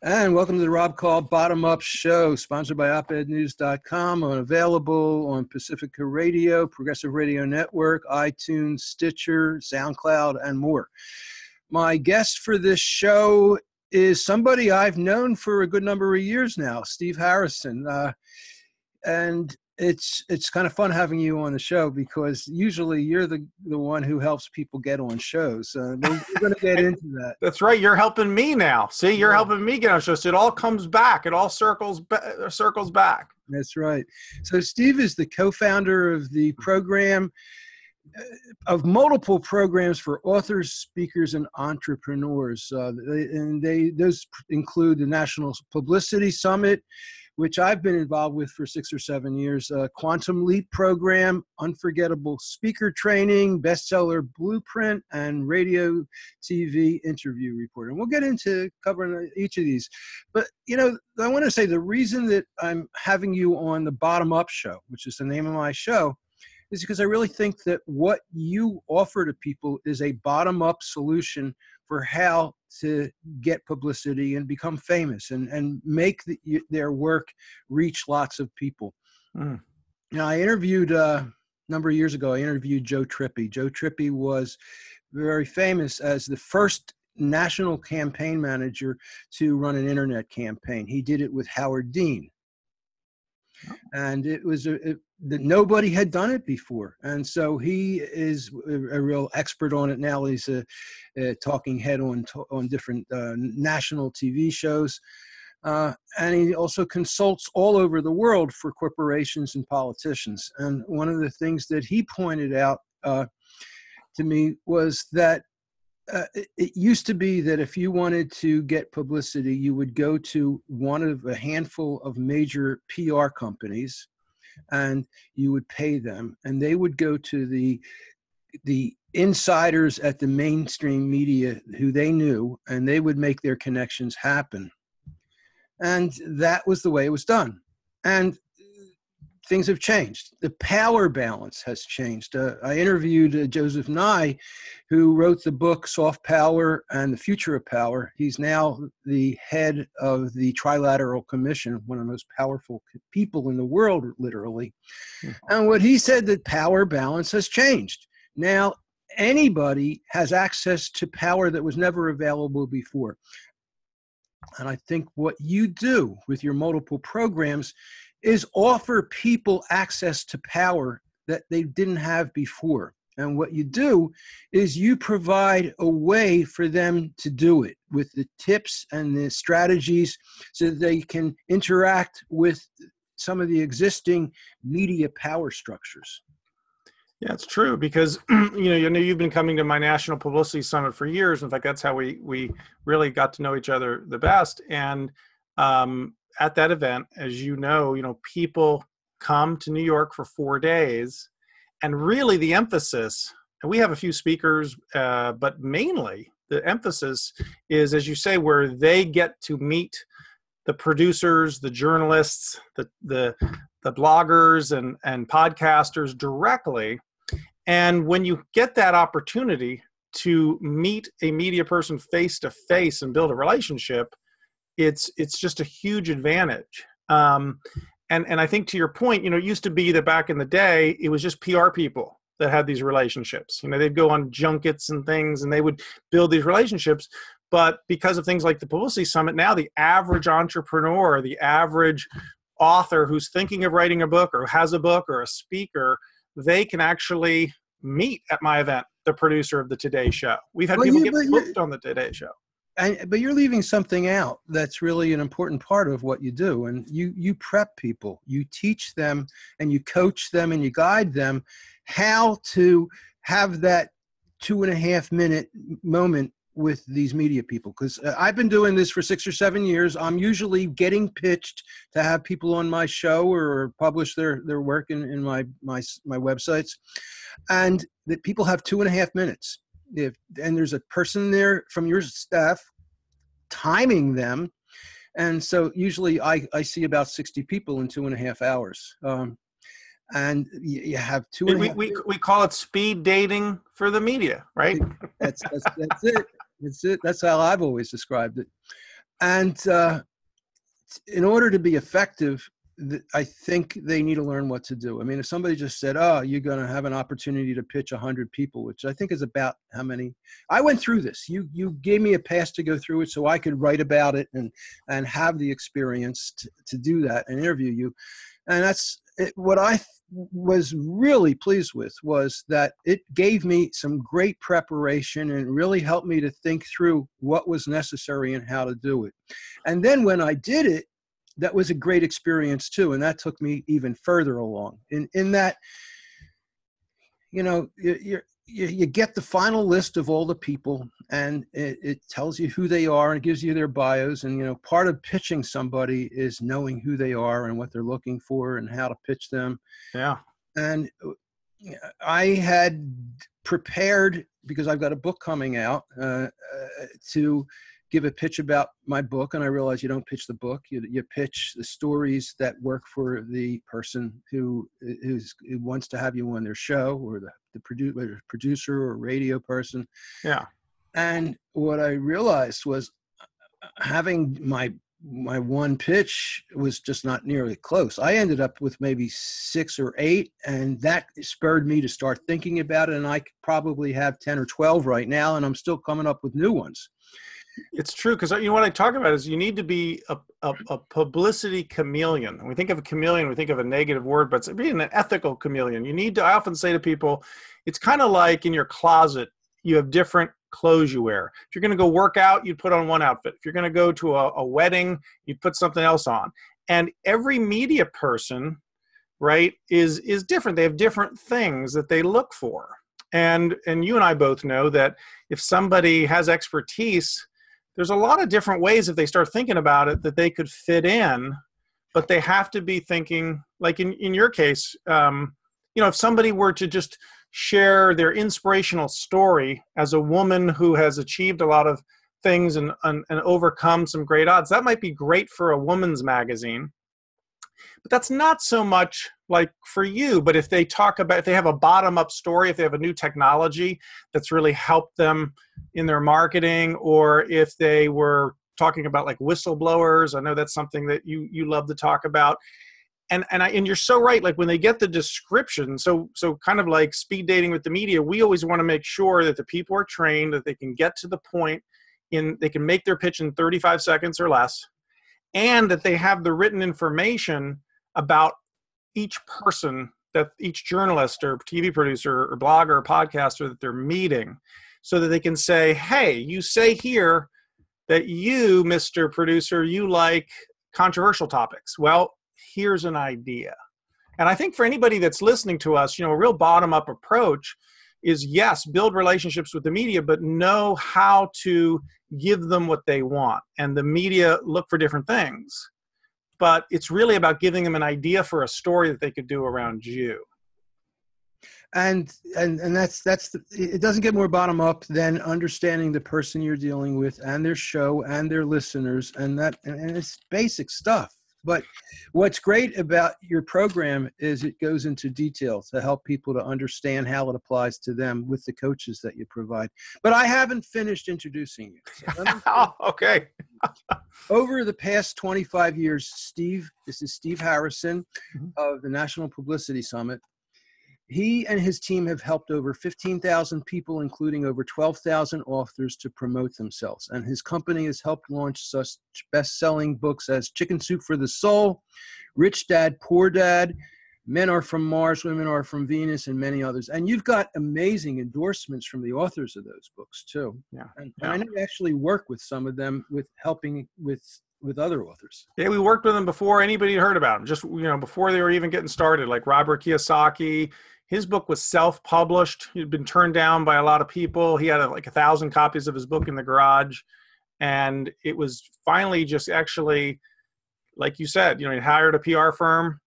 And welcome to the Rob Call Bottom Up Show, sponsored by opednews.com, available on Pacifica Radio, Progressive Radio Network, iTunes, Stitcher, SoundCloud, and more. My guest for this show is somebody I've known for a good number of years now, Steve Harrison. And it's kind of fun having you on the show because usually you're the one who helps people get on shows. We're going to get into that. That's right. You're helping me now. See, you're helping me get on shows. So it all comes back. It all circles back. That's right. So Steve is the co-founder of the program, of multiple programs for authors, speakers, and entrepreneurs. Those include the National Publicity Summit, which I've been involved with for 6 or 7 years, Quantum Leap program, Unforgettable Speaker Training, Bestseller Blueprint, and Radio TV Interview Report. And we'll get into covering each of these. But, you know, I want to say the reason that I'm having you on the Bottom Up Show, which is the name of my show, is because I really think that what you offer to people is a bottom-up solution for how to get publicity and become famous and make their work reach lots of people. Now, I interviewed, a number of years ago, I interviewed Joe Trippi. Joe Trippi was very famous as the first national campaign manager to run an internet campaign. He did it with Howard Dean. And it was that nobody had done it before. And so he is a real expert on it now. He's a talking head on different national TV shows. And he also consults all over the world for corporations and politicians. And one of the things that he pointed out to me was that it used to be that if you wanted to get publicity, you would go to one of a handful of major PR companies and you would pay them, and they would go to the insiders at the mainstream media who they knew, and they would make their connections happen. And that was the way it was done. And things have changed. The power balance has changed. I interviewed Joseph Nye, who wrote the book Soft Power and the Future of Power. He's now the head of the Trilateral Commission, one of the most powerful people in the world, literally. And what he said, that power balance has changed. Now, anybody has access to power that was never available before. And I think what you do with your multiple programs is offer people access to power that they didn't have before. And what you do is you provide a way for them to do it with the tips and the strategies so that they can interact with some of the existing media power structures. Yeah, it's true because, you know, you've been coming to my National Publicity Summit for years. In fact, that's how we really got to know each other the best. And, at that event, as you know, people come to New York for 4 days, and really the emphasis, and we have a few speakers, but mainly the emphasis is, as you say, where they get to meet the producers, the journalists, the bloggers and podcasters directly. And when you get that opportunity to meet a media person face to face and build a relationship, it's just a huge advantage. And I think to your point, it used to be that back in the day, it was just PR people that had these relationships. They'd go on junkets and things and they would build these relationships. But because of things like the Publicity Summit, now the average entrepreneur, the average author who's thinking of writing a book or has a book or a speaker, they can actually meet at my event the producer of the Today Show. We've had people get booked on the Today Show. But you're leaving something out that's really an important part of what you do. And you prep people, you teach them, and you coach them, and you guide them how to have that 2.5 minute moment with these media people. Because I've been doing this for 6 or 7 years. I'm usually getting pitched to have people on my show or publish their work in my websites. And that people have 2.5 minutes. And there's a person there from your staff timing them. And so usually I see about 60 people in 2.5 hours. And you have two. We call it speed dating for the media, right? That's it. That's it. That's how I've always described it. And in order to be effective, I think they need to learn what to do. I mean, if somebody just said, oh, you're going to have an opportunity to pitch 100 people, which I think is about how many. I went through this. You gave me a pass to go through it so I could write about it and have the experience to do that and interview you. And that's what I was really pleased with, was that it gave me some great preparation and really helped me to think through what was necessary and how to do it. And then when I did it, that was a great experience too. And that took me even further along in that, you know, you get the final list of all the people, and it tells you who they are and it gives you their bios. And, you know, part of pitching somebody is knowing who they are and what they're looking for and how to pitch them. Yeah. And I had prepared, because I've got a book coming out, to give a pitch about my book. And I realized you don't pitch the book. You pitch the stories that work for the person who wants to have you on their show, or the producer or radio person. Yeah. And what I realized was having my one pitch was just not nearly close. I ended up with maybe 6 or 8, and that spurred me to start thinking about it. And I could probably have 10 or 12 right now, and I'm still coming up with new ones. It's true, because you know what I talk about is you need to be a publicity chameleon. When we think of a chameleon, we think of a negative word, but it's being an ethical chameleon. You need to, I often say to people, it's kind of like in your closet, you have different clothes you wear. If you're going to go work out, you'd put on one outfit. If you're going to go to a wedding, you'd put something else on. And every media person, right, is different. They have different things that they look for. And you and I both know that if somebody has expertise, there's a lot of different ways, if they start thinking about it, that they could fit in, but they have to be thinking, like in your case, you know, if somebody were to just share their inspirational story as a woman who has achieved a lot of things and overcome some great odds, that might be great for a woman's magazine. But that's not so much like for you. But if they talk about, if they have a bottom-up story, if they have a new technology that's really helped them in their marketing, or if they were talking about like whistleblowers, I know that's something that you love to talk about. And you're so right. Like when they get the description, so kind of like speed dating with the media, we always want to make sure that the people are trained, that they can get to the point, they can make their pitch in 35 seconds or less, and that they have the written information about each person, that each journalist or TV producer or blogger or podcaster that they're meeting, so that they can say, hey, you say here that you, Mr. Producer, you like controversial topics. Well, here's an idea. And I think for anybody that's listening to us, you know, a real bottom-up approach is, yes, build relationships with the media, but know how to give them what they want. And the media look for different things. But it's really about giving them an idea for a story that they could do around you. And that's it doesn't get more bottom up than understanding the person you're dealing with and their show and their listeners, and it's basic stuff. But what's great about your program is it goes into detail to help people to understand how it applies to them with the coaches that you provide. But I haven't finished introducing you. So oh, okay. Over the past 25 years, this is Steve Harrison of the National Publicity Summit. He and his team have helped over 15,000 people, including over 12,000 authors, to promote themselves. And his company has helped launch such best-selling books as Chicken Soup for the Soul, Rich Dad, Poor Dad, Men Are From Mars, Women Are From Venus, and many others. And you've got amazing endorsements from the authors of those books, too. Yeah. And I know you actually work with some of them with helping with other authors. Yeah, we worked with them before anybody heard about them, just, you know, before they were even getting started, like Robert Kiyosaki. His book was self-published. He'd been turned down by a lot of people. He had like 1,000 copies of his book in the garage. And it was finally just actually, like you said, you know, he hired a PR firm,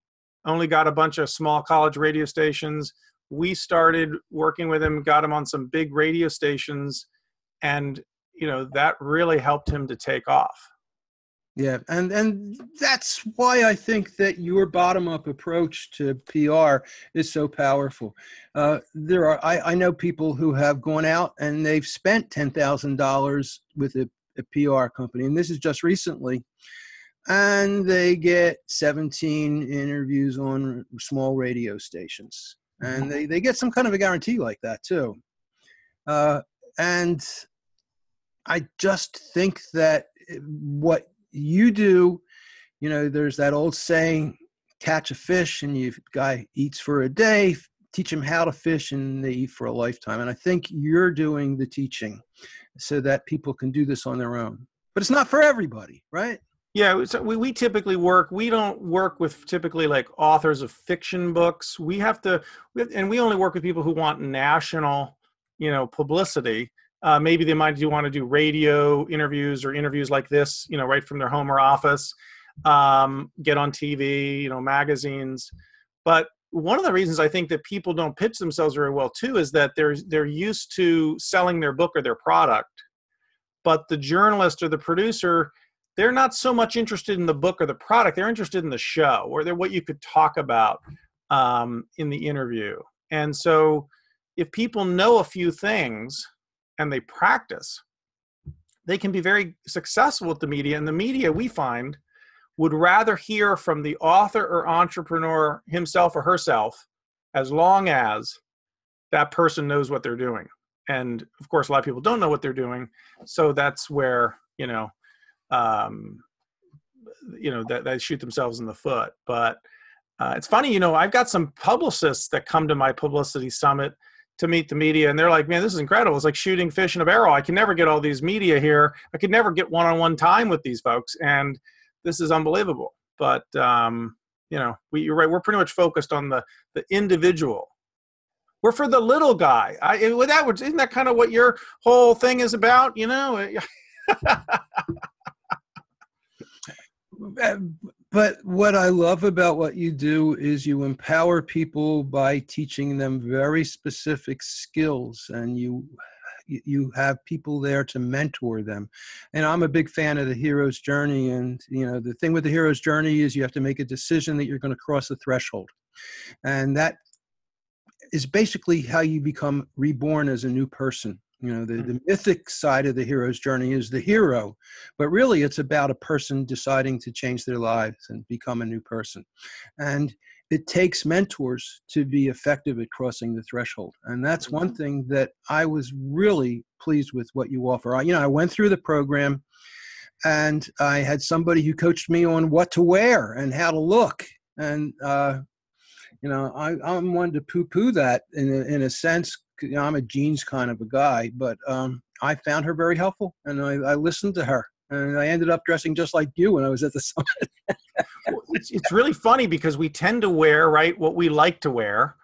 only got a bunch of small college radio stations. We started working with him, got him on some big radio stations. And, you know, that really helped him to take off. Yeah, and that's why I think that your bottom-up approach to PR is so powerful. I know people who have gone out and they've spent $10,000 with a PR company, and this is just recently, and they get 17 interviews on small radio stations, and they get some kind of a guarantee like that too. And I just think that what you do, you know, there's that old saying, catch a fish and you guy eats for a day, teach them how to fish and they eat for a lifetime. And I think you're doing the teaching so that people can do this on their own. But it's not for everybody, right? Yeah, so we typically we don't work with typically like authors of fiction books. And we only work with people who want national, you know, publicity. Maybe they might want to do radio interviews or interviews like this, you know, right from their home or office, get on TV, you know, magazines. But one of the reasons I think that people don't pitch themselves very well too is that they're used to selling their book or their product, but the journalist or the producer, they're not so much interested in the book or the product. They're interested in the show or what you could talk about in the interview. And so if people know a few things and they practice, they can be very successful with the media. And the media, we find, would rather hear from the author or entrepreneur himself or herself as long as that person knows what they're doing. And of course, a lot of people don't know what they're doing. So that's where, that shoot themselves in the foot. But it's funny, you know, I've got some publicists that come to my Publicity Summit to meet the media, and they're like, man, this is incredible. It's like shooting fish in a barrel. I can never get all these media here. I could never get one-on-one time with these folks, and this is unbelievable. But, you're right. We're pretty much focused on the individual. We're for the little guy. Isn't that kind of what your whole thing is about, you know? But what I love about what you do is you empower people by teaching them very specific skills, and you have people there to mentor them. And I'm a big fan of the hero's journey. And, you know, the thing with the hero's journey is you have to make a decision that you're going to cross a threshold. And that is basically how you become reborn as a new person. You know, the mythic side of the hero's journey is the hero, but really it's about a person deciding to change their lives and become a new person. And it takes mentors to be effective at crossing the threshold. And that's one thing that I was really pleased with what you offer. I went through the program and I had somebody who coached me on what to wear and how to look. And, I'm one to poo-poo that in a sense. You know, I'm a jeans kind of a guy, but I found her very helpful, and I listened to her, and I ended up dressing just like you when I was at the summit. Well, it's really funny because we tend to wear, right, what we like to wear.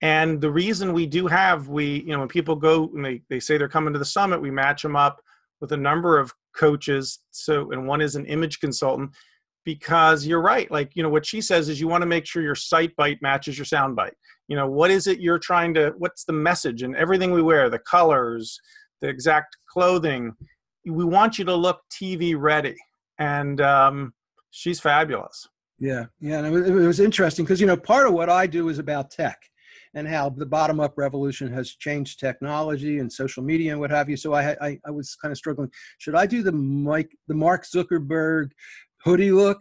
And the reason we do have, when people go and they say they're coming to the summit, we match them up with a number of coaches. And one is an image consultant, because you're right. Like, what she says is you want to make sure your sight bite matches your sound bite. What is it you're what's the message? And everything we wear, the colors, the exact clothing, we want you to look TV ready. And she's fabulous. Yeah. And it was interesting because, part of what I do is about tech and how the bottom-up revolution has changed technology and social media and what have you. So I was kind of struggling. Should I do the Mark Zuckerberg hoodie look?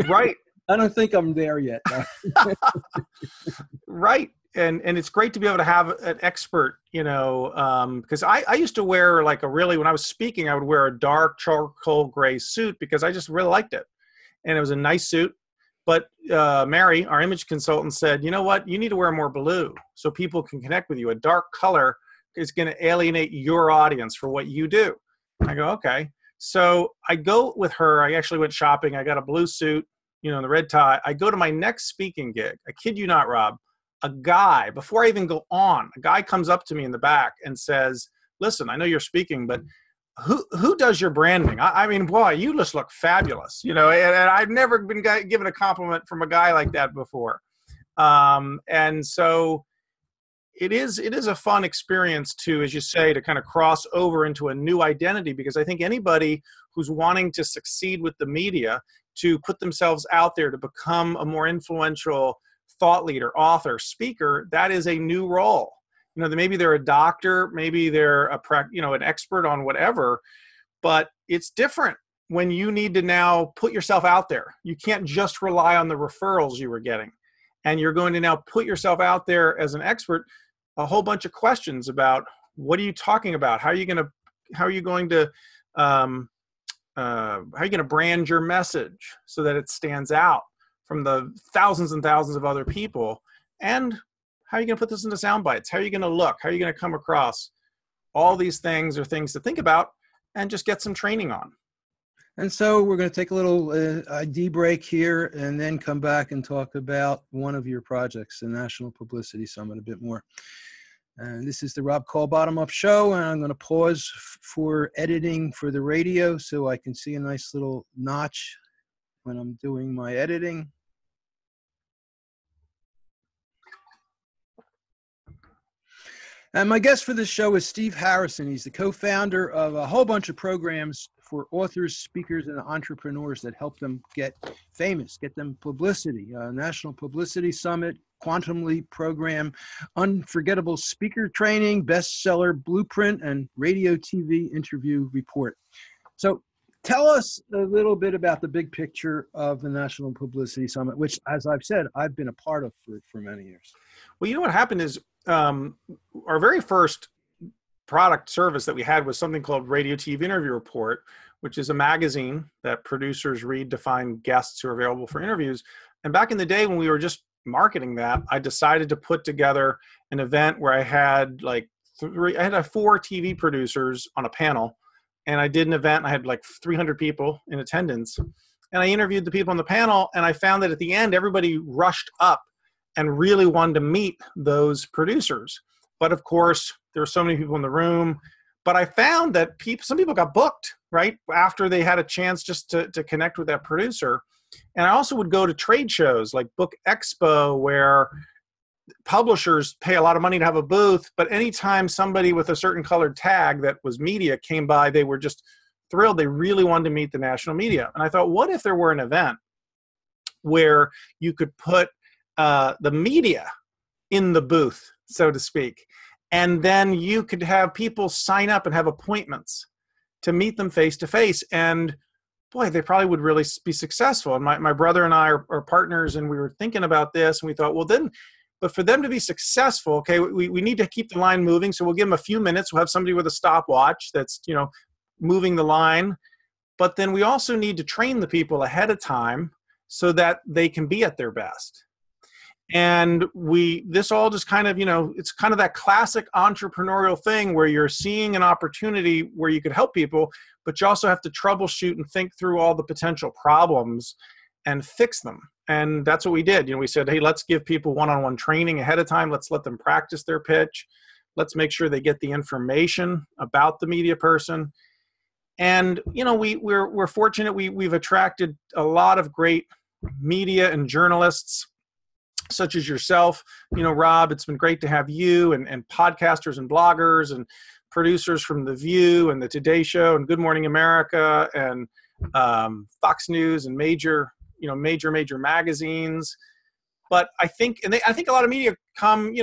Right. I don't think I'm there yet. Right. And it's great to be able to have an expert, because I used to wear when I was speaking, I would wear a dark charcoal gray suit because I just really liked it. And it was a nice suit. But Mary, our image consultant, said, you know what, you need to wear more blue so people can connect with you. A dark color is going to alienate your audience for what you do. I go, okay. So I go with her. I actually went shopping. I got a blue suit, the red tie. I go to my next speaking gig. I kid you not, Rob. A guy, before I even go on, a guy comes up to me in the back and says, listen, I know you're speaking, but who does your branding? I mean, boy, you just look fabulous, and I've never been given a compliment from a guy like that before. And so it is a fun experience to, as you say, to kind of cross over into a new identity, because I think anybody who's wanting to succeed with the media, to put themselves out there to become a more influential thought leader, author, speaker, that is a new role. Maybe they're a doctor, maybe they're an expert on whatever, But it's different when you need to now put yourself out there. You can't just rely on the referrals you were getting. And you're going to now put yourself out there as an expert, a whole bunch of questions about what are you talking about? How are you going to brand your message so that it stands out from the thousands and thousands of other people? And how are you going to put this into sound bites? How are you going to look? How are you going to come across? All these things are things to think about and just get some training on. And so we're going to take a little ID break here and then come back and talk about one of your projects, the National Publicity Summit, a bit more. And this is the Rob Call Bottom Up Show, and I'm going to pause for editing for the radio so I can see a nice little notch when I'm doing my editing. And my guest for this show is Steve Harrison. He's the co-founder of a whole bunch of programs for authors, speakers, and entrepreneurs that help them get famous, get them publicity. National Publicity Summit, Quantum Leap Program, Unforgettable Speaker Training, Bestseller Blueprint, and Radio TV Interview Report. So tell us a little bit about the big picture of the National Publicity Summit, which, as I've said, I've been a part of for many years. Well, you know what happened is our very first product service that we had was something called Radio TV Interview Report, which is a magazine that producers read to find guests who are available for interviews. And back in the day when we were just marketing that, I decided to put together an event where I had like four TV producers on a panel, and I did an event and I had like 300 people in attendance. And I interviewed the people on the panel, and I found that at the end, everybody rushed up and really wanted to meet those producers. But of course, there were so many people in the room. But I found that some people got booked, right, after they had a chance just to connect with that producer. And I also would go to trade shows like Book Expo, where publishers pay a lot of money to have a booth. But anytime somebody with a certain colored tag that was media came by, they were just thrilled. They really wanted to meet the national media. And I thought, what if there were an event where you could put the media in the booth, so to speak, and then you could have people sign up and have appointments to meet them face to face. And boy, they probably would really be successful. And my brother and I are partners, and we were thinking about this, and we thought, well, then, but for them to be successful, okay, we need to keep the line moving. So we'll give them a few minutes. We'll have somebody with a stopwatch that's, moving the line. But then we also need to train the people ahead of time so that they can be at their best. And this all just kind of, it's kind of that classic entrepreneurial thing where you're seeing an opportunity where you could help people, but you also have to troubleshoot and think through all the potential problems and fix them. And that's what we did. We said, hey, let's give people one-on-one training ahead of time. Let's let them practice their pitch. Let's make sure they get the information about the media person. And, we're fortunate. We've attracted a lot of great media and journalists such as yourself, Rob. It's been great to have you and podcasters and bloggers and producers from The View and the Today Show and Good Morning America and Fox News and major magazines. But I think a lot of media come,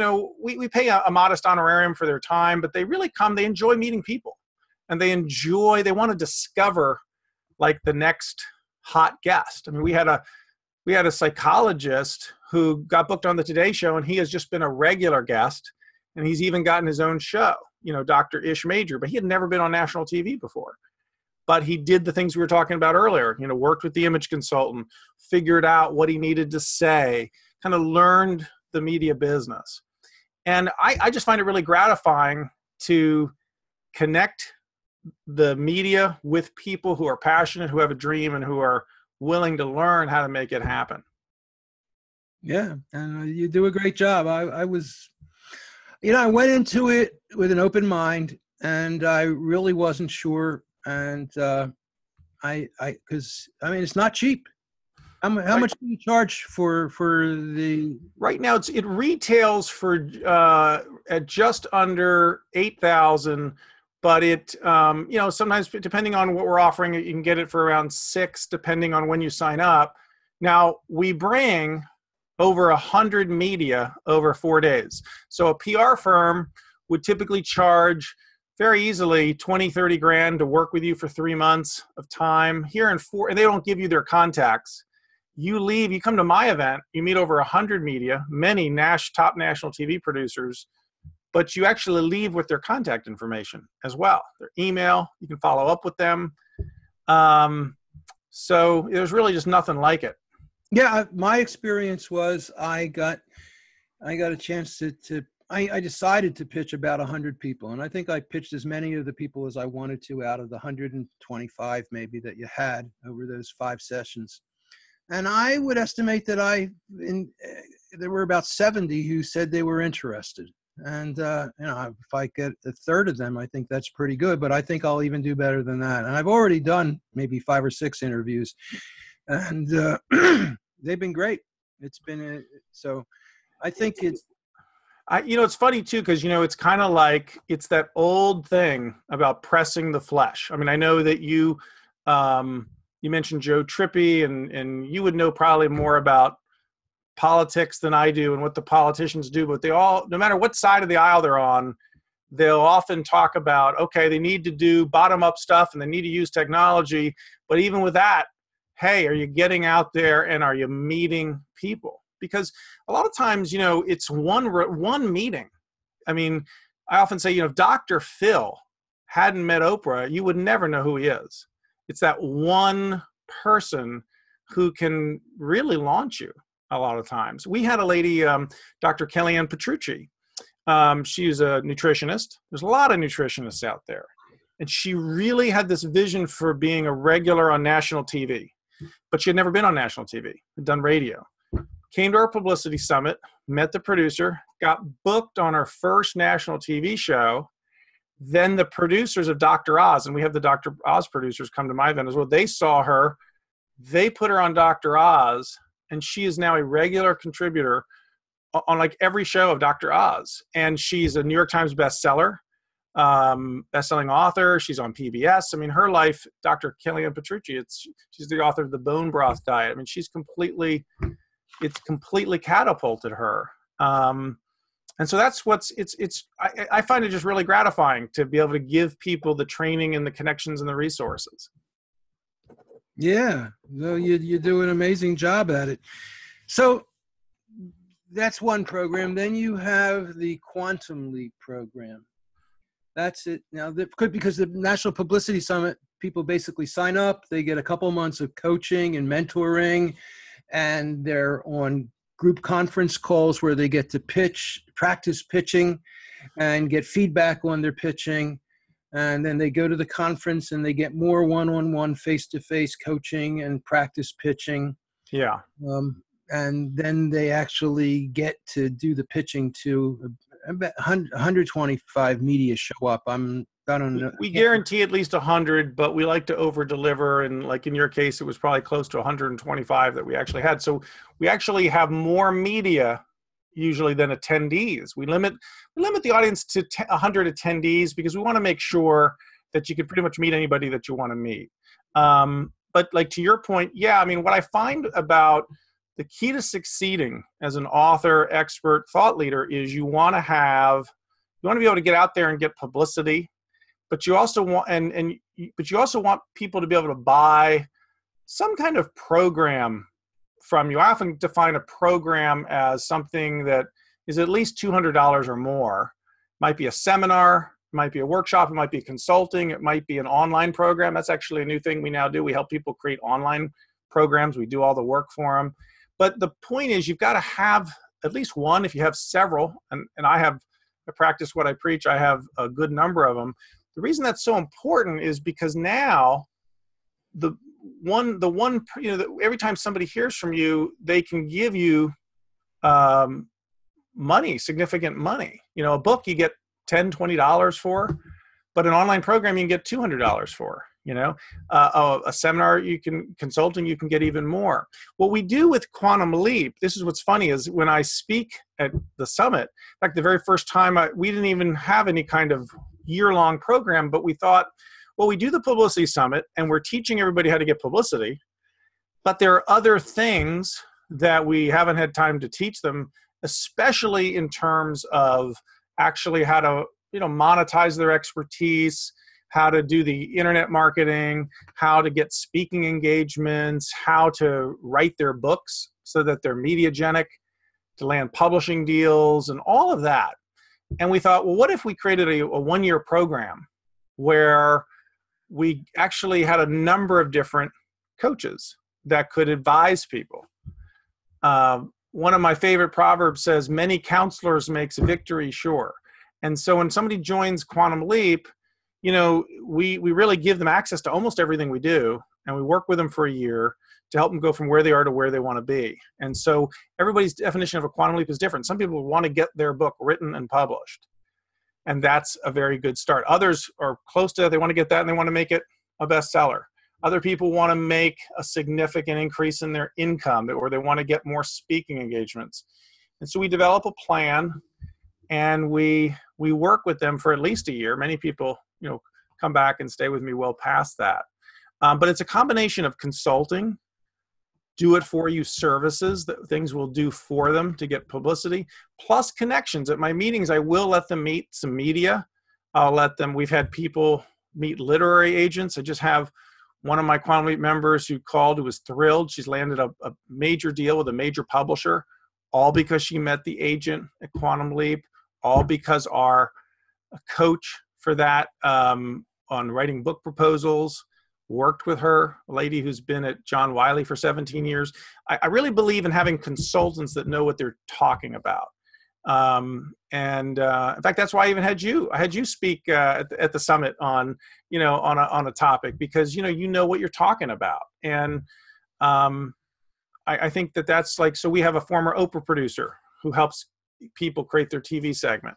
we pay a modest honorarium for their time, but they really come, they enjoy meeting people, and they want to discover like the next hot guest. I mean, we had a psychologist who got booked on the Today Show, and he has just been a regular guest, and he's even gotten his own show, Dr. Ish Major, but he had never been on national TV before. But he did the things we were talking about earlier, worked with the image consultant, figured out what he needed to say, kind of learned the media business. And I just find it really gratifying to connect the media with people who are passionate, who have a dream, and who are willing to learn how to make it happen. Yeah, and you do a great job. I was, I went into it with an open mind, and I really wasn't sure. And because it's not cheap. How much do you charge for the? Right now, it retails for at just under $8,000. But it, sometimes depending on what we're offering, you can get it for around $6,000, depending on when you sign up. Now, we bring over 100 media over 4 days. So a PR firm would typically charge very easily 20, 30 grand to work with you for 3 months of time. Here in 4, and they don't give you their contacts. You leave, you come to my event, you meet over 100 media, many top national TV producers, but you actually leave with their contact information as well. Their email, you can follow up with them. So there's really just nothing like it. Yeah, my experience was I got a chance I decided to pitch about 100 people, and I think I pitched as many of the people as I wanted to out of the 125 maybe that you had over those 5 sessions. And I would estimate that there were about 70 who said they were interested. And if I get a third of them, I think that's pretty good, but I think I'll even do better than that. And I've already done maybe 5 or 6 interviews, and they've been great. It's been so I think it's it's funny too, because it's kind of like it's that old thing about pressing the flesh. I mean, I know that you mentioned Joe Trippi, and you would know probably more about politics than I do and what the politicians do, but they all, no matter what side of the aisle they're on, they'll often talk about, okay, they need to do bottom-up stuff and they need to use technology, but even with that, hey, are you getting out there and are you meeting people? Because a lot of times, it's one meeting. I mean, I often say, if Dr. Phil hadn't met Oprah, you would never know who he is. It's that one person who can really launch you a lot of times. We had a lady, Dr. Kellyanne Petrucci. She's a nutritionist. There's a lot of nutritionists out there. And she really had this vision for being a regular on national TV. But she had never been on national TV, had done radio. Came to our Publicity Summit, met the producer, got booked on our first national TV show. Then the producers of Dr. Oz, and we have the Dr. Oz producers come to my event as well, they saw her, they put her on Dr. Oz, and she is now a regular contributor on like every show of Dr. Oz. And she's a New York Times bestseller, best-selling author. She's on PBS. I mean, her life, Dr. Kellyanne Petrucci, she's the author of the Bone Broth Diet. I mean, it's completely catapulted her. And so that's I find it just really gratifying to be able to give people the training and the connections and the resources. Yeah, no, you do an amazing job at it. So that's one program. Then you have the Quantum Leap program. That's it. Now, because the National Publicity Summit, people basically sign up. They get a couple months of coaching and mentoring, and they're on group conference calls where they get to practice pitching and get feedback on their pitching. And then they go to the conference and they get more one-on-one face-to-face coaching and practice pitching. Yeah. And then they actually get to do the pitching to about 125 media show up. I don't know. We guarantee at least 100, but we like to over deliver. And like in your case, it was probably close to 125 that we actually had. So we actually have more media usually than attendees. We limit the audience to 100 attendees because we want to make sure that you can pretty much meet anybody that you want to meet. But like to your point, yeah, I mean, what I find about the key to succeeding as an author, expert, thought leader is you want to be able to get out there and get publicity, but you also want but you also want people to be able to buy some kind of program from you. I often define a program as something that is at least $200 or more. It might be a seminar, it might be a workshop, it might be consulting, it might be an online program. That's actually a new thing we now do. We help people create online programs. We do all the work for them. But the point is, you've got to have at least one. If you have several, and I practice what I preach, I have a good number of them. The reason that's so important is because now every time somebody hears from you, they can give you money, significant money. A book you get $10, $20 for, but an online program you can get $200 for. A seminar consulting, you can get even more. What we do with Quantum Leap, this is what's funny, is when I speak at the summit, in fact, the very first time we didn't even have any kind of year-long program, but we thought, well, we do the Publicity Summit and we're teaching everybody how to get publicity, but there are other things that we haven't had time to teach them, especially in terms of actually how to monetize their expertise, how to do the internet marketing, how to get speaking engagements, how to write their books so that they're mediagenic, to land publishing deals, and all of that. And we thought, well, what if we created a one-year program where we actually had a number of different coaches that could advise people? One of my favorite proverbs says, many counselors makes victory sure. And so when somebody joins Quantum Leap, we really give them access to almost everything we do, and we work with them for a year to help them go from where they are to where they want to be. And so everybody's definition of a quantum leap is different. Some people want to get their book written and published, and that's a very good start. Others are close to that. They want to get that, and they want to make it a bestseller. Other people want to make a significant increase in their income, or they want to get more speaking engagements. And so we develop a plan, and we work with them for at least a year. Many people, come back and stay with me well past that. But it's a combination of consulting, do-it-for-you services, that things we'll do for them to get publicity, plus connections. At my meetings, I will let them meet some media. We've had people meet literary agents. I just have one of my Quantum Leap members who called, who was thrilled. She's landed a major deal with a major publisher, all because she met the agent at Quantum Leap, all because our coach for that on writing book proposals worked with her, a lady who's been at John Wiley for 17 years. I really believe in having consultants that know what they're talking about. In fact, that's why I even had you. I had you speak at the summit on a topic, because you know what you're talking about. And I think that's like, so we have a former Oprah producer who helps people create their TV segment.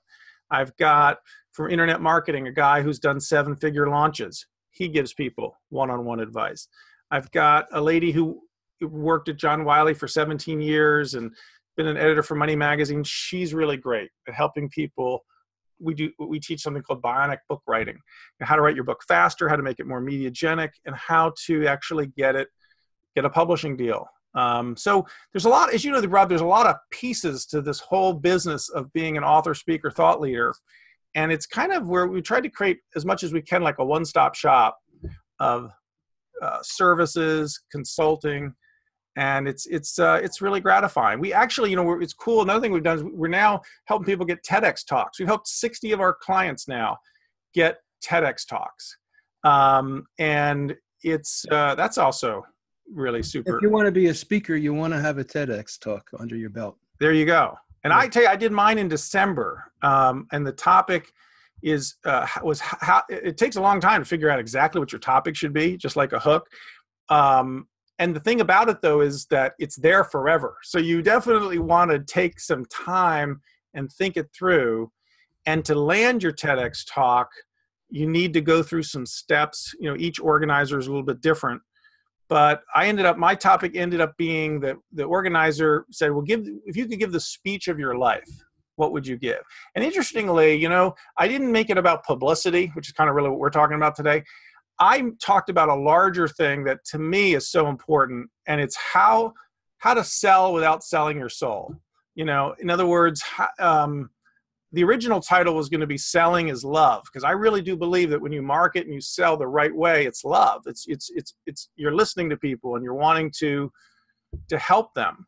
I've got, for internet marketing, a guy who's done 7-figure launches. He gives people one-on-one advice. I've got a lady who worked at John Wiley for 17 years and been an editor for Money Magazine. She's really great at helping people. We teach something called bionic book writing, how to write your book faster, how to make it more mediagenic, and how to actually get a publishing deal. So there's a lot, as you know, Rob, there's a lot of pieces to this whole business of being an author, speaker, thought leader. And it's kind of where we tried to create as much as we can, like a one-stop shop of services, consulting, and it's really gratifying. We actually, it's cool. Another thing we've done is we're now helping people get Tedx talks. We've helped 60 of our clients now get Tedx talks, and that's also really super. If you want to be a speaker, you want to have a Tedx talk under your belt. There you go. And I tell you, I did mine in December, and the topic was how it takes a long time to figure out exactly what your topic should be, just like a hook. And the thing about it, though, is that it's there forever. So you definitely want to take some time and think it through. And to land your TEDx talk, you need to go through some steps. Each organizer is a little bit different. But my topic ended up being that the organizer said, well, if you could give the speech of your life, what would you give? And interestingly, I didn't make it about publicity, which is kind of really what we're talking about today. I talked about a larger thing that to me is so important, and it's how to sell without selling your soul. In other words, the original title was going to be Selling is Love, because I really do believe that when you market and you sell the right way, it's love. It's you're listening to people and you're wanting to help them.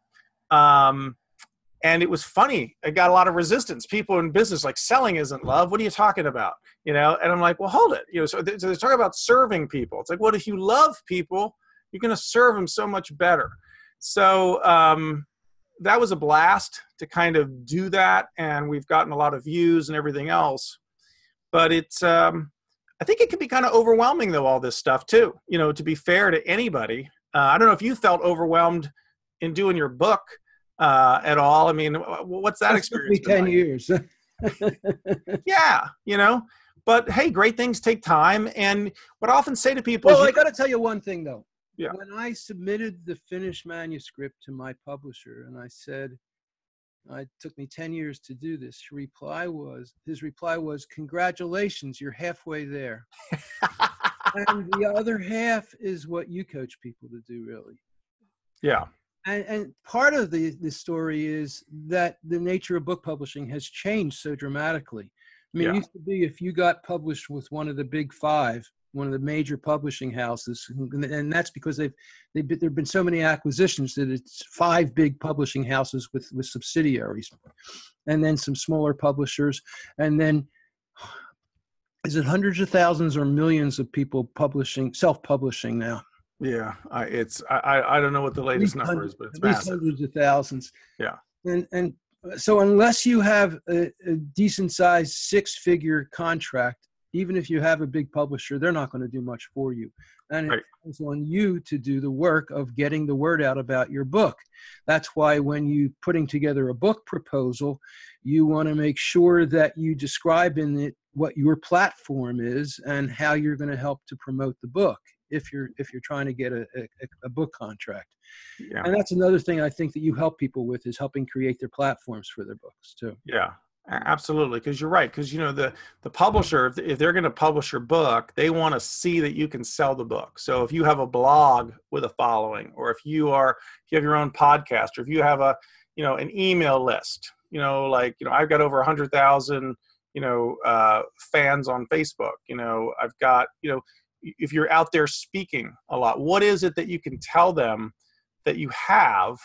And it was funny. I got a lot of resistance. People in business like, selling isn't love. What are you talking about? And I'm like, well, hold it. So they're talking about serving people. It's like, what if you love people, you're going to serve them so much better. So that was a blast to kind of do that. And we've gotten a lot of views and everything else. But it's, I think it can be kind of overwhelming, though, all this stuff, too, to be fair to anybody. I don't know if you felt overwhelmed in doing your book at all. I mean, what's that experience? It took me 10 years. Yeah, but hey, great things take time. And what I often say to people I got to tell you one thing, though. Yeah. When I submitted the finished manuscript to my publisher and I said, it took me 10 years to do this, his reply was, congratulations, you're halfway there. And the other half is what you coach people to do, really. Yeah. And part of the story is that the nature of book publishing has changed so dramatically. I mean, it used to be if you got published with one of the big five, one of the major publishing houses, and that's because there've been so many acquisitions that it's five big publishing houses with subsidiaries, and then some smaller publishers, and then is it hundreds of thousands or millions of people self-publishing now? Yeah, I don't know what the latest number is, but it's massive. Hundreds of thousands. Yeah, and so unless you have a decent sized six-figure contract, even if you have a big publisher, they're not going to do much for you. And it depends on you to do the work of getting the word out about your book. That's why when you putting together a book proposal, you want to make sure that you describe in it what your platform is and how you're going to help to promote the book if you're trying to get a book contract. Yeah. And that's another thing I think that you help people with, is helping create their platforms for their books too. Yeah. Absolutely, because you're right. Because the publisher, if they're going to publish your book, they want to see that you can sell the book. So if you have a blog with a following, or if you have your own podcast, or if you have an email list, I've got over 100,000 fans on Facebook. I've got if you're out there speaking a lot, what is it that you can tell them that you have?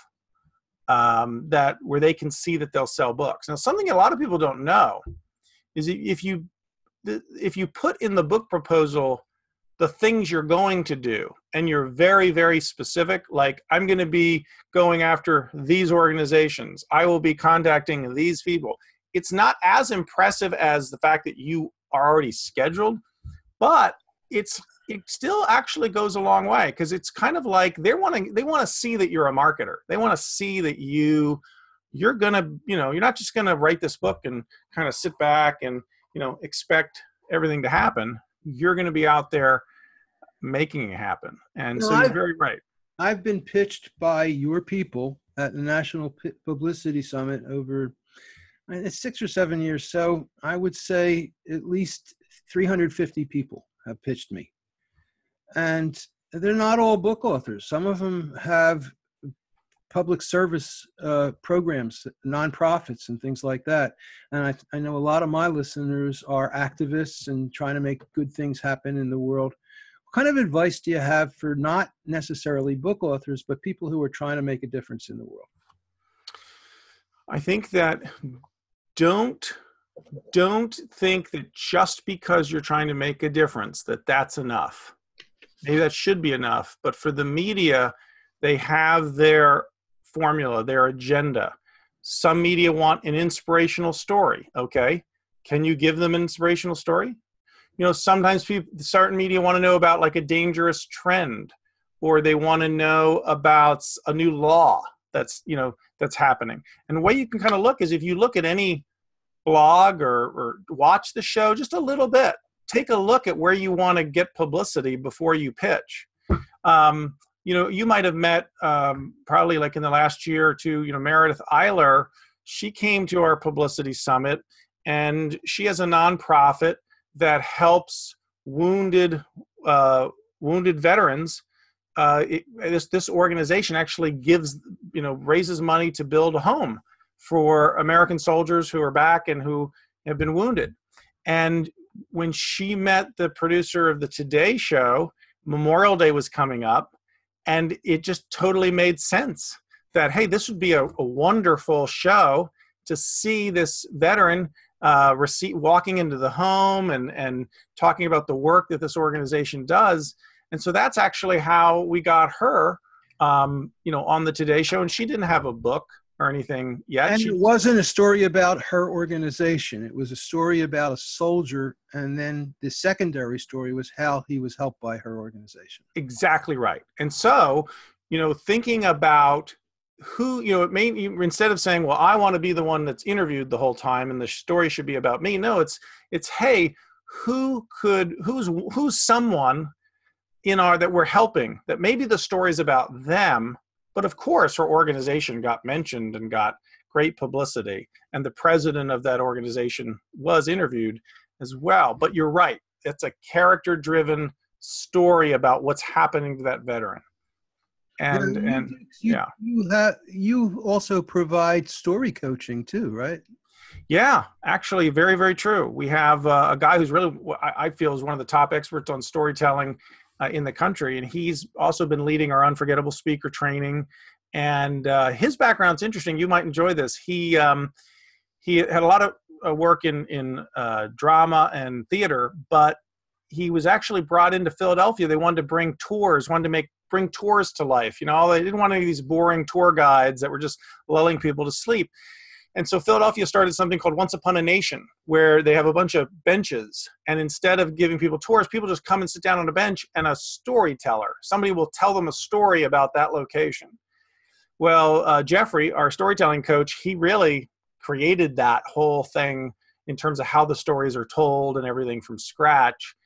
That where they can see that they'll sell books. Now, something a lot of people don't know is if you put in the book proposal the things you're going to do, and you're very, very specific, like I'm going to be going after these organizations, I will be contacting these people. It's not as impressive as the fact that you are already scheduled, but it still actually goes a long way, because it's kind of like they want to see that you're a marketer. They want to see that you're gonna, you're not just gonna write this book and kind of sit back and expect everything to happen. You're going to be out there making it happen. And so you're very right. I've been pitched by your people at the National Publicity Summit over 6 or 7 years. So I would say at least 350 people have pitched me. And they're not all book authors. Some of them have public service programs, nonprofits and things like that. And I know a lot of my listeners are activists and trying to make good things happen in the world. What kind of advice do you have for not necessarily book authors, but people who are trying to make a difference in the world? I think that don't think that just because you're trying to make a difference, that's enough. Maybe that should be enough, but for the media, they have their formula, their agenda. Some media want an inspirational story. Okay. Can you give them an inspirational story? Sometimes certain media want to know about like a dangerous trend, or they want to know about a new law that's happening. And the way you can kind of look is if you look at any blog or watch the show just a little bit, take a look at where you want to get publicity before you pitch. You might have met probably like in the last year or two, Meredith Eiler. She came to our Publicity Summit, and she has a nonprofit that helps wounded veterans. This organization actually raises money to build a home for American soldiers who are back and who have been wounded. And when she met the producer of the Today Show, Memorial Day was coming up, and it just totally made sense that, hey, this would be a wonderful show to see this veteran walking into the home and talking about the work that this organization does. And so that's actually how we got her, on the Today Show. And she didn't have a book or anything yet. And it wasn't a story about her organization. It was a story about a soldier. And then the secondary story was how he was helped by her organization. Exactly right. And so, thinking about who, instead of saying, well, I want to be the one that's interviewed the whole time and the story should be about me. No, it's, hey, who's someone that we're helping, that maybe the story's about them, but of course her organization got mentioned and got great publicity, and the president of that organization was interviewed as well. But you're right, it's a character-driven story about what's happening to that veteran. And you also provide story coaching too, right? Yeah, actually, very, very true. We have a guy who's really, I feel, is one of the top experts on storytelling in the country, and he's also been leading our Unforgettable Speaker Training. And his background's interesting. You might enjoy this. He had a lot of work in drama and theater, but he was actually brought into Philadelphia. They wanted to bring tours, bring tours to life. You know, they didn't want any of these boring tour guides that were just lulling people to sleep. And so Philadelphia started something called Once Upon a Nation, where they have a bunch of benches. And instead of giving people tours, people just come and sit down on a bench, and a storyteller, somebody will tell them a story about that location. Well, Jeffrey, our storytelling coach, he really created that whole thing in terms of how the stories are told and everything from scratch.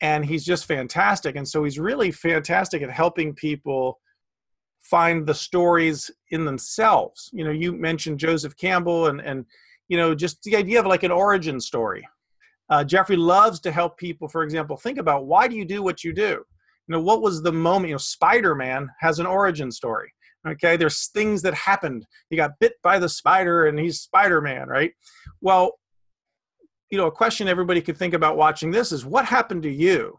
And he's just fantastic. And so he's really fantastic at helping people find the stories in themselves. You know, you mentioned Joseph Campbell and you know, just the idea of like an origin story. Jeffrey loves to help people, for example, think about, why do you do what you do? You know, what was the moment? You know, Spider-Man has an origin story. Okay, there's things that happened. He got bit by the spider and he's Spider-Man, right? Well, you know, a question everybody could think about watching this is, what happened to you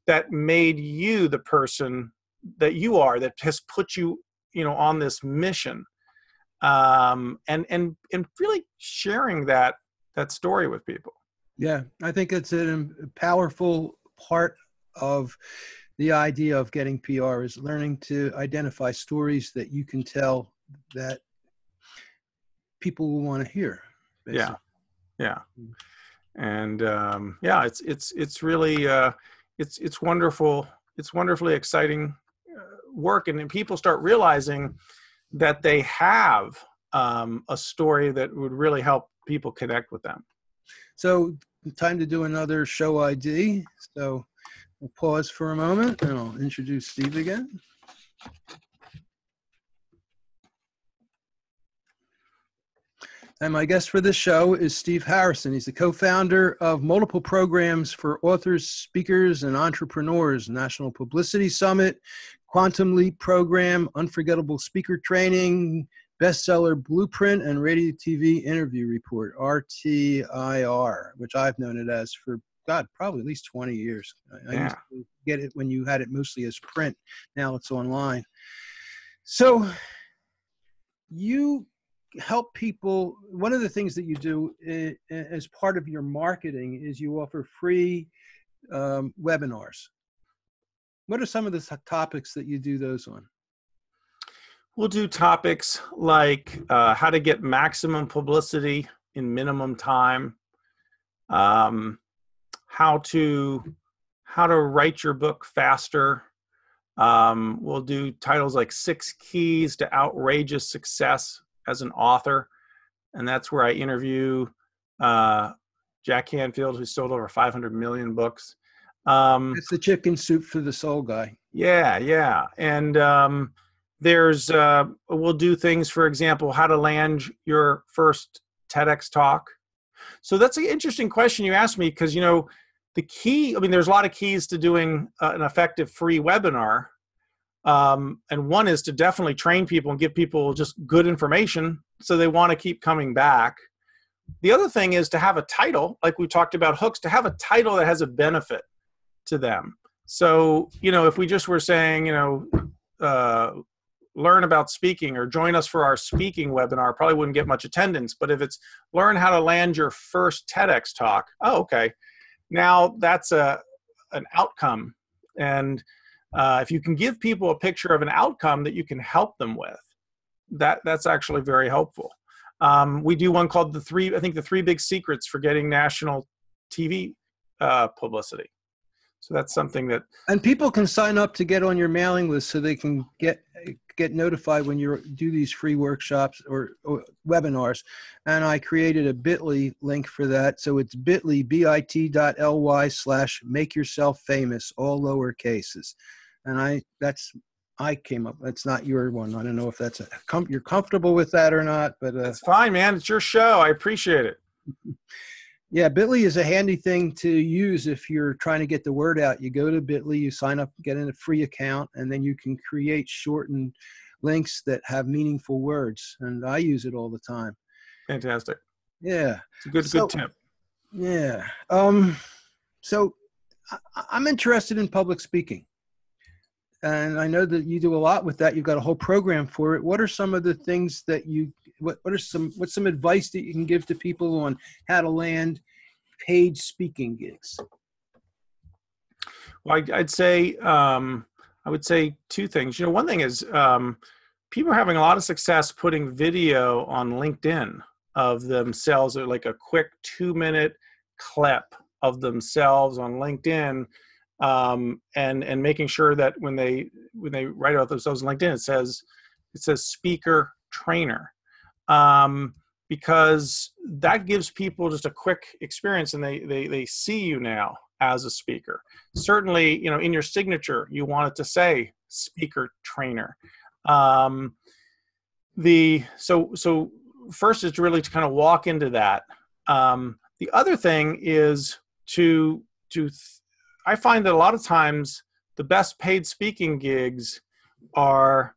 that made you the person that you are, that has put you, you know, on this mission, and really sharing that story with people. Yeah, I think it's a powerful part of the idea of getting PR, is learning to identify stories that you can tell that people will want to hear. Basically. Yeah. And yeah, it's really it's wonderful. It's wonderfully exciting work, and then people start realizing that they have a story that would really help people connect with them. So, time to do another show ID. So we'll pause for a moment and I'll introduce Steve again. And my guest for this show is Steve Harrison. He's the co-founder of multiple programs for authors, speakers, and entrepreneurs: National Publicity Summit, Quantum Leap Program, Unforgettable Speaker Training, Bestseller Blueprint, and Radio TV Interview Report, RTIR, which I've known it as for, God, probably at least 20 years. I used to get it when you had it mostly as print. Now it's online. So you help people. One of the things that you do as part of your marketing is you offer free webinars. What are some of the topics that you do those on? We'll do topics like how to get maximum publicity in minimum time, how to write your book faster. We'll do titles like 6 Keys to Outrageous Success as an author. And that's where I interview Jack Canfield, who's sold over 500 million books. It's the chicken soup for the soul guy. Yeah. And we'll do things, for example, how to land your first Tedx talk. So that's an interesting question you asked me, because, you know, the key, I mean, there's a lot of keys to doing an effective free webinar. And one is to definitely train people and give people just good information so they want to keep coming back. The other thing is to have a title, like we talked about hooks, to have a title that has a benefit to them. So, you know, if we just were saying, you know, learn about speaking or join us for our speaking webinar, probably wouldn't get much attendance. But if it's learn how to land your first TEDx talk, oh, okay. Now that's an outcome. And if you can give people a picture of an outcome that you can help them with, that's actually very helpful. We do one called the three big secrets for getting national TV publicity. So that's something that, and people can sign up to get on your mailing list so they can get notified when you do these free workshops or webinars. And I created a bit.ly link for that. So it's bit.ly/makeyourselffamous, all lower cases. And I came up, that's not your one. I don't know if that's you're comfortable with that or not, but that's fine, man. It's your show. I appreciate it. Yeah, bit.ly is a handy thing to use if you're trying to get the word out. You go to bit.ly, you sign up, get in a free account, and then you can create shortened links that have meaningful words. And I use it all the time. Fantastic. Yeah. It's a good tip. Yeah. So I'm interested in public speaking. And I know that you do a lot with that. You've got a whole program for it. What are some of the things that what's some advice that you can give to people on how to land paid speaking gigs? Well, I would say two things. One thing is people are having a lot of success putting video on LinkedIn of themselves, or like a quick 2-minute clip of themselves on LinkedIn, and making sure that when they write about themselves on LinkedIn, it says speaker trainer, because that gives people just a quick experience, and they see you now as a speaker. Certainly, in your signature, you want it to say speaker trainer. So first is really to kind of walk into that. The other thing is I find that a lot of times the best paid speaking gigs are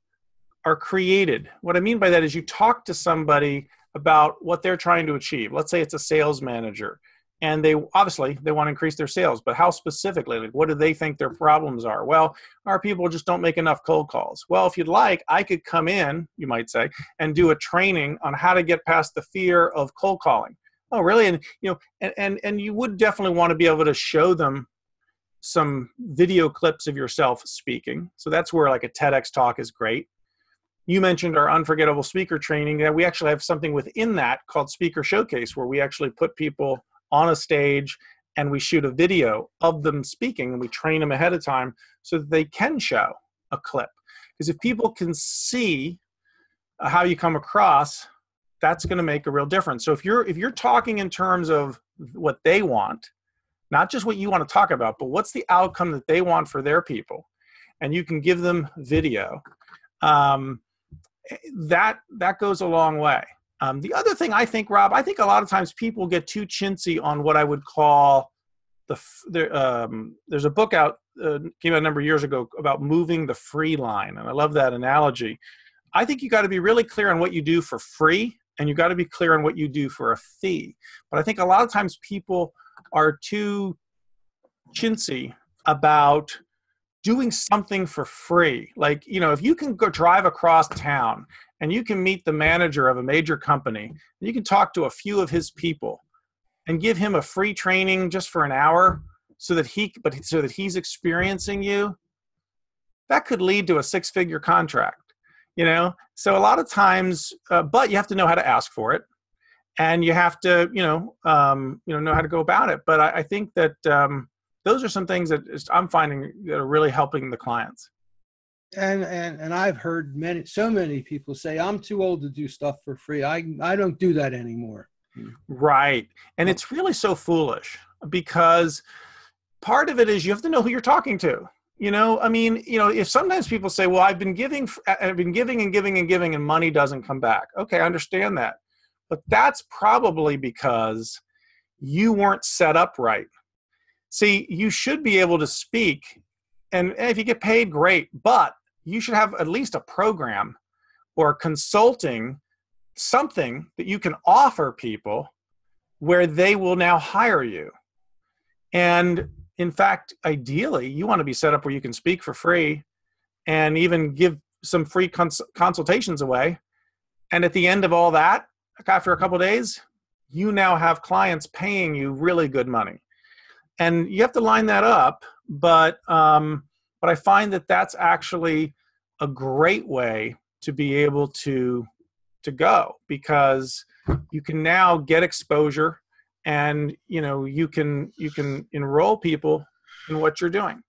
created. What I mean by that is you talk to somebody about what they're trying to achieve. Let's say it's a sales manager, and they want to increase their sales, but how specifically? Like, what do they think their problems are? Well, our people just don't make enough cold calls. Well, if you'd like, I could come in, you might say, and do a training on how to get past the fear of cold calling. Oh, really? And and you would definitely want to be able to show them some video clips of yourself speaking. So that's where like a Tedx talk is great. You mentioned our Unforgettable Speaker Training. We actually have something within that called Speaker Showcase, where we actually put people on a stage and we shoot a video of them speaking, and we train them ahead of time so that they can show a clip. Because if people can see how you come across, that's going to make a real difference. So if you're talking in terms of what they want, not just what you want to talk about, but what's the outcome that they want for their people, and you can give them video, that goes a long way. The other thing I think, Rob, a lot of times people get too chintzy on what I would call there's a book out, came out a number of years ago, about moving the free line. And I love that analogy. I think you got to be really clear on what you do for free, and you got to be clear on what you do for a fee. But I think a lot of times people are too chintzy about doing something for free. Like, if you can go drive across town and you can meet the manager of a major company, and you can talk to a few of his people and give him a free training just for an hour so that he's experiencing you, that could lead to a 6-figure contract, So a lot of times, but you have to know how to ask for it, and you have to, know how to go about it. But I think that those are some things that I'm finding that are really helping the clients. And I've heard so many people say, I'm too old to do stuff for free. I don't do that anymore. Right. And it's really so foolish, because part of it is you have to know who you're talking to. If sometimes people say, well, I've been giving and giving and money doesn't come back. Okay, I understand that. But that's probably because you weren't set up right. See, you should be able to speak, and if you get paid, great, but you should have at least a program or consulting, something that you can offer people where they will now hire you. And in fact, ideally, you want to be set up where you can speak for free and even give some free consultations away. And at the end of all that, after a couple of days, you now have clients paying you really good money. And you have to line that up, but I find that that's actually a great way to be able to go, because you can now get exposure, and you can enroll people in what you're doing.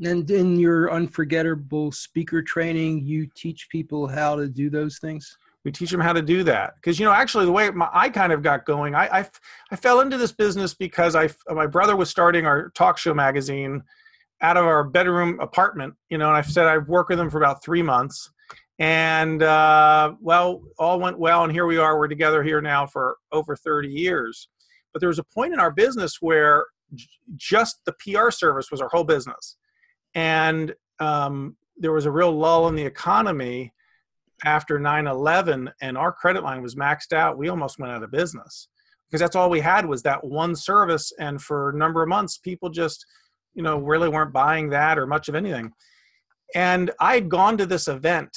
And in your Unforgettable Speaker Training, you teach people how to do those things? We teach them how to do that. Because, actually the way I kind of got going, I fell into this business because my brother was starting our talk show magazine out of our bedroom apartment, and I said I'd work with him for about 3 months. And, all went well. And here we are, we're together here now for over 30 years. But there was a point in our business where just the PR service was our whole business. And there was a real lull in the economy after 9/11, and our credit line was maxed out. We almost went out of business. because that's all we had was that one service. And for a number of months, people just, really weren't buying that or much of anything. And I had gone to this event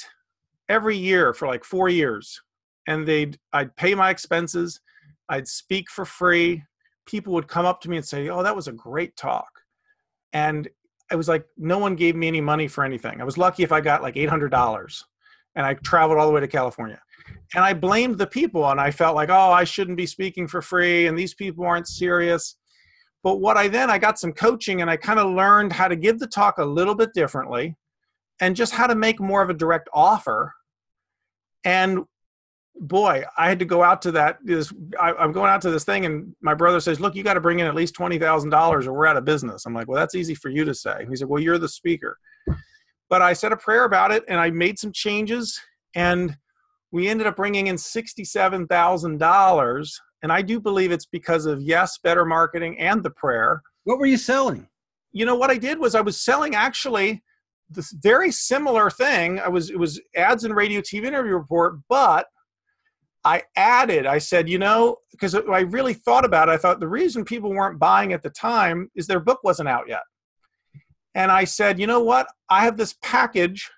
every year for like 4 years, and I'd pay my expenses. I'd speak for free. People would come up to me and say, "Oh, that was a great talk." And it was like, no one gave me any money for anything. I was lucky if I got like $800, and I traveled all the way to California. And I blamed the people, and I felt like, oh, I shouldn't be speaking for free, and these people aren't serious. But I got some coaching, and I kind of learned how to give the talk a little bit differently and just how to make more of a direct offer. And boy, I had to go out to I'm going out to this thing, and my brother says, look, you got to bring in at least $20,000 or we're out of business. I'm like, well, that's easy for you to say. And he said, well, you're the speaker. But I said a prayer about it, and I made some changes, and we ended up bringing in $67,000. And I do believe it's because of, yes, better marketing and the prayer. What were you selling? What I did was I was selling actually this very similar thing. It was ads and radio, TV interview report, but I said, because I really thought about it, I thought the reason people weren't buying at the time is their book wasn't out yet. And I said, you know what? I have this package,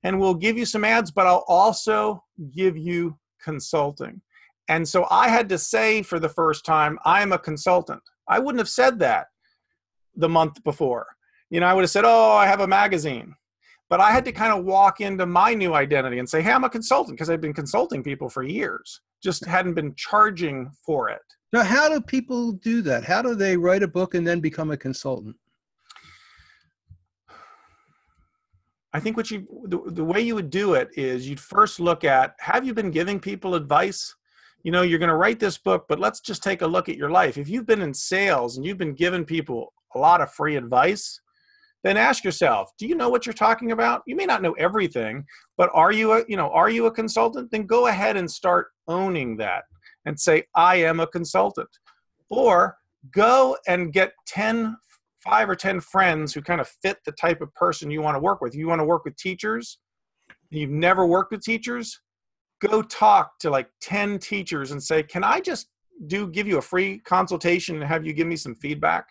and we'll give you some ads, but I'll also give you consulting. And so I had to say for the first time, I'm a consultant. I wouldn't have said that the month before. I would have said, oh, I have a magazine. But I had to kind of walk into my new identity and say, hey, I'm a consultant, because I've been consulting people for years, just hadn't been charging for it. Now, how do people do that? How do they write a book and then become a consultant? I think the way you would do it is you'd first look at, have you been giving people advice? You're going to write this book, but let's just take a look at your life. If you've been in sales and you've been giving people a lot of free advice, then ask yourself, do you know what you're talking about? You may not know everything, but are you a consultant? Then go ahead and start owning that and say, I am a consultant. Or go and get 5 or 10 friends who kind of fit the type of person you want to work with. You want to work with teachers, and you've never worked with teachers, go talk to like 10 teachers and say, can I just give you a free consultation and have you give me some feedback?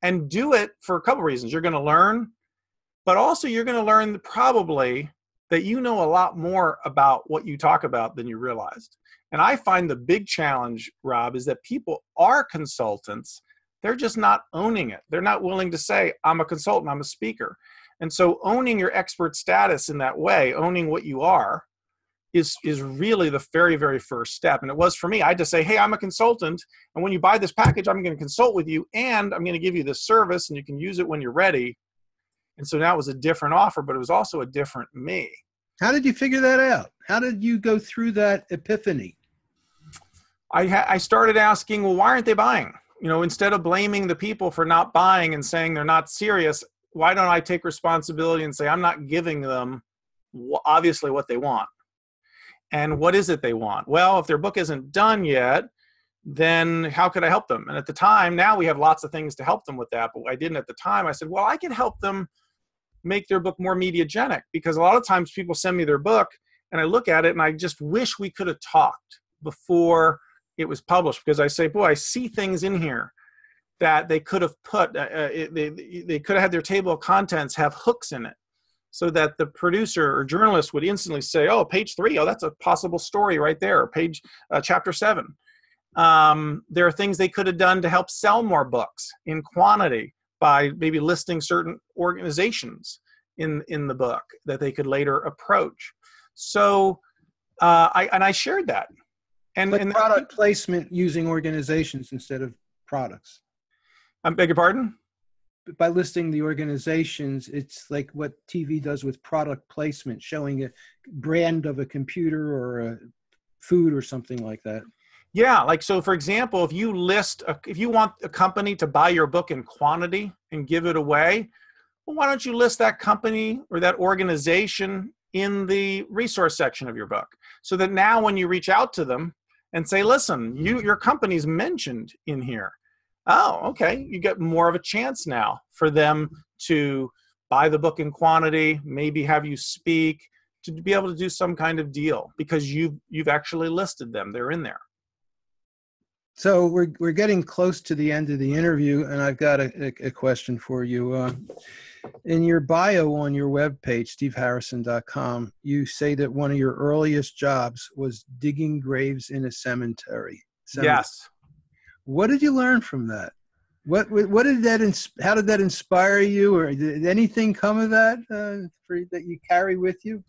And do it for a couple reasons. You're going to learn, but also you're going to learn probably that you know a lot more about what you talk about than you realized. And I find the big challenge, Rob, is that people are consultants. They're just not owning it. They're not willing to say, I'm a consultant, I'm a speaker. And so owning your expert status in that way, owning what you are, is really the very, very first step. And it was for me. I had to say, hey, I'm a consultant, and when you buy this package, I'm going to consult with you, and I'm going to give you this service, and you can use it when you're ready. And so now it was a different offer, but it was also a different me. How did you figure that out? How did you go through that epiphany? I started asking, well, why aren't they buying? Instead of blaming the people for not buying and saying they're not serious, why don't I take responsibility and say, I'm not giving them obviously what they want. And what is it they want? Well, if their book isn't done yet, then how could I help them? And at the time, now we have lots of things to help them with that, but I didn't at the time. I said, well, I can help them make their book more mediagenic, because a lot of times people send me their book and I look at it and I just wish we could have talked before it was published, because I say, boy, I see things in here that they could have put, they could have had their table of contents have hooks in it, so that the producer or journalist would instantly say, oh, page 3, oh, that's a possible story right there, or chapter 7. There are things they could have done to help sell more books in quantity by maybe listing certain organizations in the book that they could later approach. So I shared that. And product placement using organizations instead of products. I beg your pardon? By listing the organizations, it's like what TV does with product placement, showing a brand of a computer or a food or something like that. Yeah, like, so for example, if you want a company to buy your book in quantity and give it away, well, why don't you list that company or that organization in the resource section of your book, so that now when you reach out to them and say, listen, your company's mentioned in here. Oh, okay. You get more of a chance now for them to buy the book in quantity, maybe have you speak, to be able to do some kind of deal, because you've actually listed them. They're in there. So we're getting close to the end of the interview, and I've got a question for you. In your bio on your webpage, steveharrison.com, you say that one of your earliest jobs was digging graves in a cemetery. Yes. What did you learn from that? What did that how did that inspire you, or did anything come of that that you carry with you?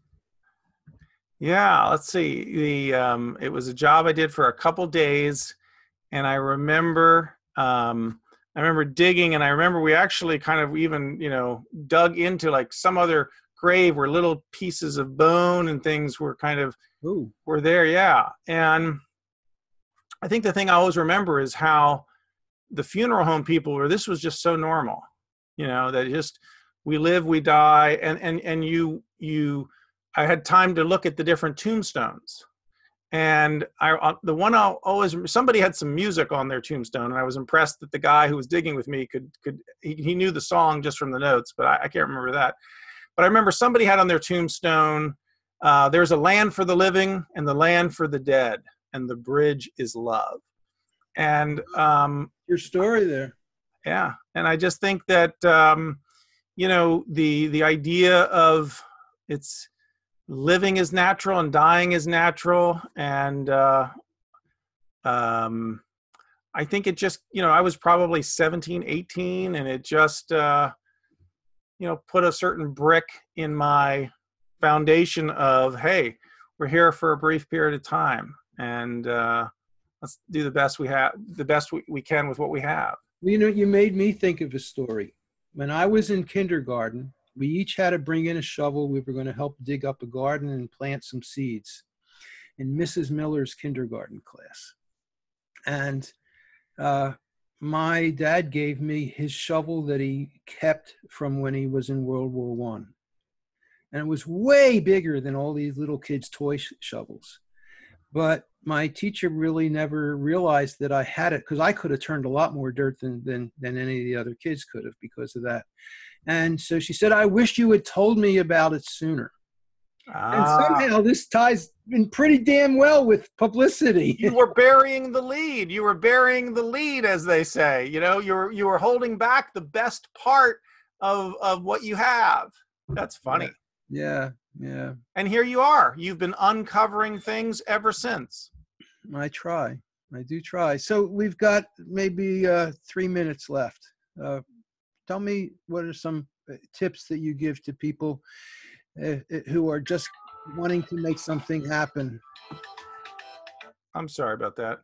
Yeah, let's see. It was a job I did for a couple days, and I remember digging, and I remember we actually kind of even, dug into like some other grave where little pieces of bone and things were kind of were there. Yeah. And I think the thing I always remember is how the funeral home people were, this was just so normal, that just, we live, we die. And I had time to look at the different tombstones. And the one I'll always, somebody had some music on their tombstone, and I was impressed that the guy who was digging with me he knew the song just from the notes, but I can't remember that. But I remember somebody had on their tombstone, there's a land for the living and the land for the dead, and the bridge is love. And your story there. Yeah. And I just think that, the idea of it's, living is natural and dying is natural. And I think it just, I was probably 17, 18, and it just, put a certain brick in my foundation of, hey, we're here for a brief period of time, and let's do the best we can with what we have. You made me think of a story. When I was in kindergarten, we each had to bring in a shovel. We were going to help dig up a garden and plant some seeds in Mrs. Miller's kindergarten class. And my dad gave me his shovel that he kept from when he was in World War I. And it was way bigger than all these little kids' toy shovels. But my teacher really never realized that I had it, because I could have turned a lot more dirt than any of the other kids could have because of that. And so she said, I wish you had told me about it sooner. And somehow this ties in pretty damn well with publicity. You were burying the lead. You were burying the lead, as they say. You were holding back the best part of what you have. That's funny. Yeah. And here you are. You've been uncovering things ever since. I do try. So we've got maybe 3 minutes left. Tell me, what are some tips that you give to people who are just wanting to make something happen? I'm sorry about that.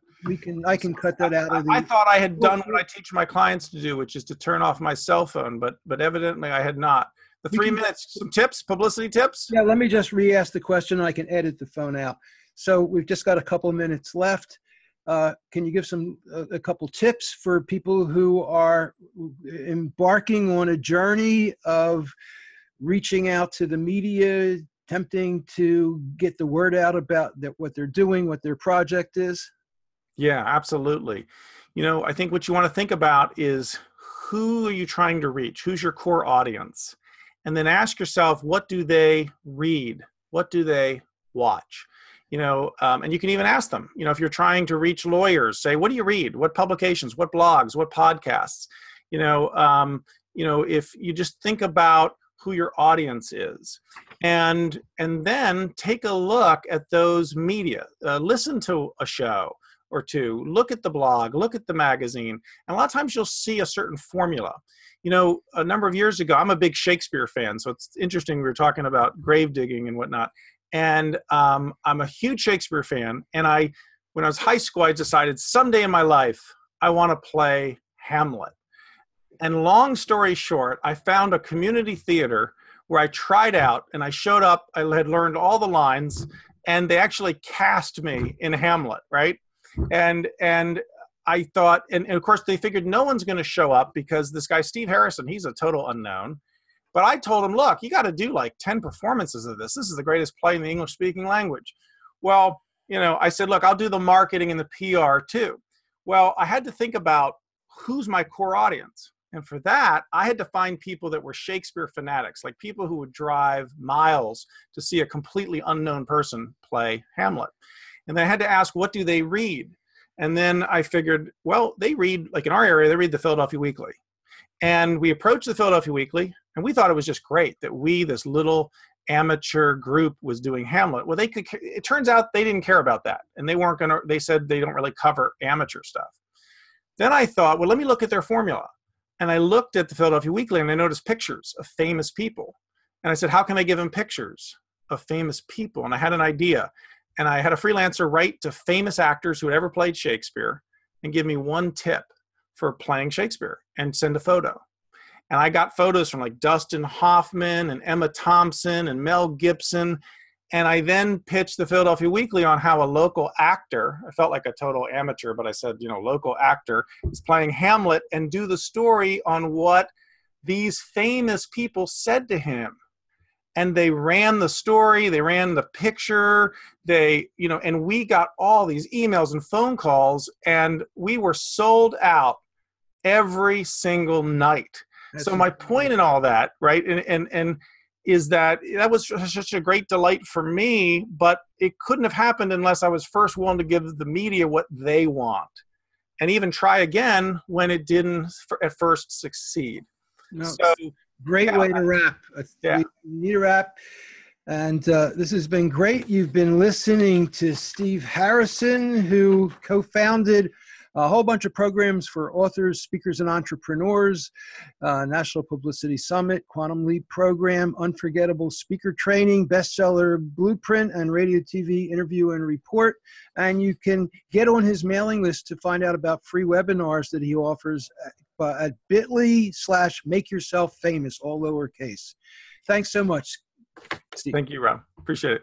I can cut that out of the... I thought I had done what I teach my clients to do, which is to turn off my cell phone, but evidently I had not. The 3 minutes, some tips, publicity tips? Yeah, let me just re-ask the question. I can edit the phone out. So we've just got a couple of minutes left. Can you give a couple tips for people who are embarking on a journey of reaching out to the media, attempting to get the word out about what they're doing, what their project is? Yeah, absolutely. I think what you want to think about is, who are you trying to reach? Who's your core audience? And then ask yourself, what do they read? What do they watch? And you can even ask them, if you're trying to reach lawyers, say, what do you read? What publications, what blogs, what podcasts? If you just think about who your audience is, and then take a look at those media, listen to a show or two, look at the blog, look at the magazine. And a lot of times you'll see a certain formula. A number of years ago, I'm a big Shakespeare fan, so it's interesting. We were talking about grave digging and whatnot. And I'm a huge Shakespeare fan. And when I was high school, I decided someday in my life, I want to play Hamlet. And long story short, I found a community theater where I tried out, and I showed up. I had learned all the lines, and they actually cast me in Hamlet, right? And I thought, and of course, they figured no one's going to show up because this guy, Steve Harrison, he's a total unknown. But I told him, look, you got to do like 10 performances of this. This is the greatest play in the English-speaking language. Well, I said, look, I'll do the marketing and the PR too. Well, I had to think about who's my core audience. And for that, I had to find people that were Shakespeare fanatics, like people who would drive miles to see a completely unknown person play Hamlet. And then I had to ask, what do they read? And then I figured, well, they read, like in our area, they read the Philadelphia Weekly. And we approached the Philadelphia Weekly, and we thought it was just great that we, this little amateur group, was doing Hamlet. Well, it turns out they didn't care about that. And they said they don't really cover amateur stuff. Then I thought, well, let me look at their formula. And I looked at the Philadelphia Weekly, and I noticed pictures of famous people. And I said, how can I give them pictures of famous people? And I had an idea. And I had a freelancer write to famous actors who had ever played Shakespeare and give me one tip for playing Shakespeare and send a photo. And I got photos from like Dustin Hoffman and Emma Thompson and Mel Gibson. And I then pitched the Philadelphia Weekly on how a local actor, I felt like a total amateur, but I said, local actor is playing Hamlet, and do the story on what these famous people said to him. And they ran the story, they ran the picture, and we got all these emails and phone calls, and we were sold out every single night. So my point in all that, right, and is that was such a great delight for me, but it couldn't have happened unless I was first willing to give the media what they want, and even try again when it didn't at first succeed. No, so great way to wrap. Yeah. We need a wrap. And this has been great. You've been listening to Steve Harrison, who co-founded a whole bunch of programs for authors, speakers, and entrepreneurs, National Publicity Summit, Quantum Leap Program, Unforgettable Speaker Training, Bestseller Blueprint, and Radio TV Interview and Report. And you can get on his mailing list to find out about free webinars that he offers at bit.ly/makeyourselffamous, all lowercase. Thanks so much, Steve. Thank you, Rob. Appreciate it.